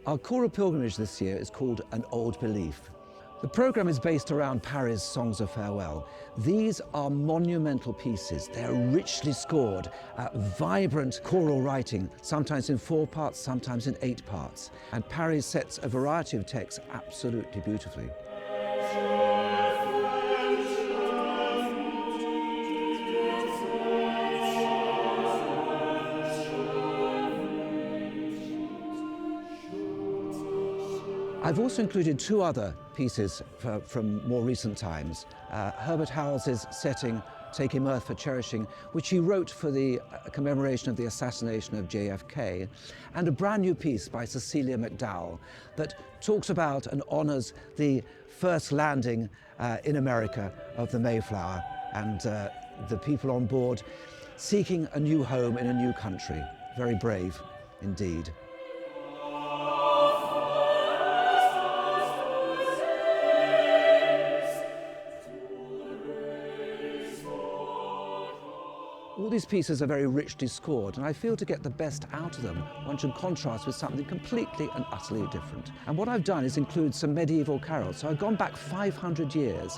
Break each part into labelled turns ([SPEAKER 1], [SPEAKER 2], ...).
[SPEAKER 1] Our choral pilgrimage this year is called An Old Belief. The programme is based around Parry's Songs of Farewell. These are monumental pieces. They're richly scored, vibrant choral writing, sometimes in 4 parts, sometimes in 8 parts. And Parry sets a variety of texts absolutely beautifully. I've also included 2 other pieces from more recent times. Herbert Howells' setting, Take Him Earth for Cherishing, which he wrote for the commemoration of the assassination of JFK, and a brand new piece by Cecilia McDowall that talks about and honours the first landing in America of the Mayflower and the people on board seeking a new home in a new country. Very brave indeed. All these pieces are very richly scored, and I feel to get the best out of them, one should contrast with something completely and utterly different. And what I've done is include some medieval carols. So I've gone back 500 years.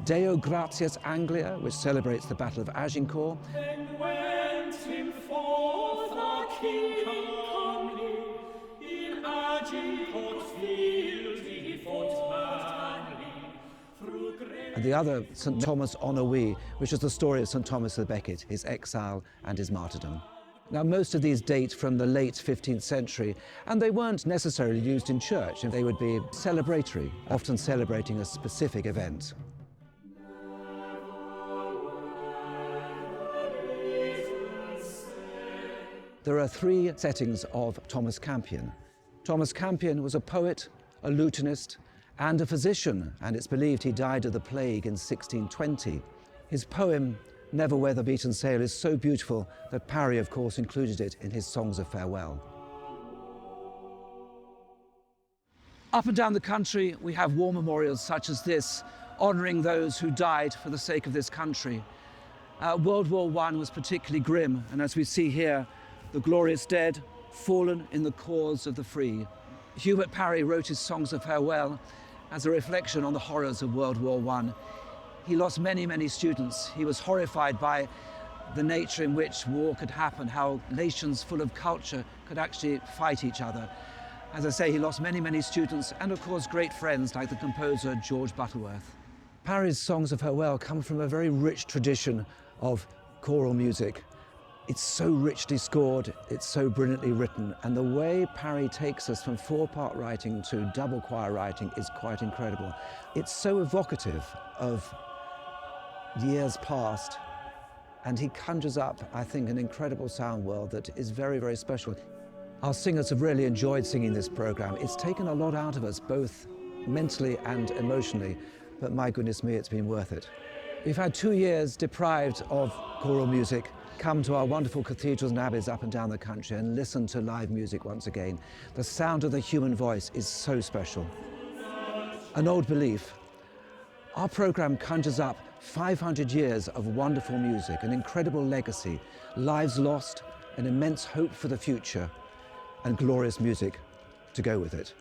[SPEAKER 1] Deo Gratias Anglia, which celebrates the Battle of Agincourt.
[SPEAKER 2] Then went him forth a king comely, in Agincourt field he fought manly.
[SPEAKER 1] And the other, St. Thomas on a Wee, which is the story of St. Thomas the Becket, his exile and his martyrdom. Now, most of these date from the late 15th century, and they weren't necessarily used in church. They would be celebratory, often celebrating a specific event. There are 3 settings of Thomas Campion. Thomas Campion was a poet, a lutenist, and a physician, and it's believed he died of the plague in 1620. His poem, Never Wear the Beaten Sail, is so beautiful that Parry, of course, included it in his Songs of Farewell. Up and down the country, we have war memorials such as this, honouring those who died for the sake of this country. World War I was particularly grim, and as we see here, the glorious dead, fallen in the cause of the free. Hubert Parry wrote his Songs of Farewell as a reflection on the horrors of World War I. He lost many, many students. He was horrified by the nature in which war could happen, how nations full of culture could actually fight each other. As I say, he lost many, many students and, of course, great friends like the composer George Butterworth. Parry's Songs of Farewell come from a very rich tradition of choral music. It's so richly scored, it's so brilliantly written, and the way Parry takes us from 4-part writing to double choir writing is quite incredible. It's so evocative of years past, and he conjures up, I think, an incredible sound world that is very, very special. Our singers have really enjoyed singing this programme. It's taken a lot out of us, both mentally and emotionally, but my goodness me, it's been worth it. We've had 2 years deprived of choral music. Come to our wonderful cathedrals and abbeys up and down the country and listen to live music once again. The sound of the human voice is so special. An Old Belief. Our programme conjures up 500 years of wonderful music, an incredible legacy, lives lost, an immense hope for the future, and glorious music to go with it.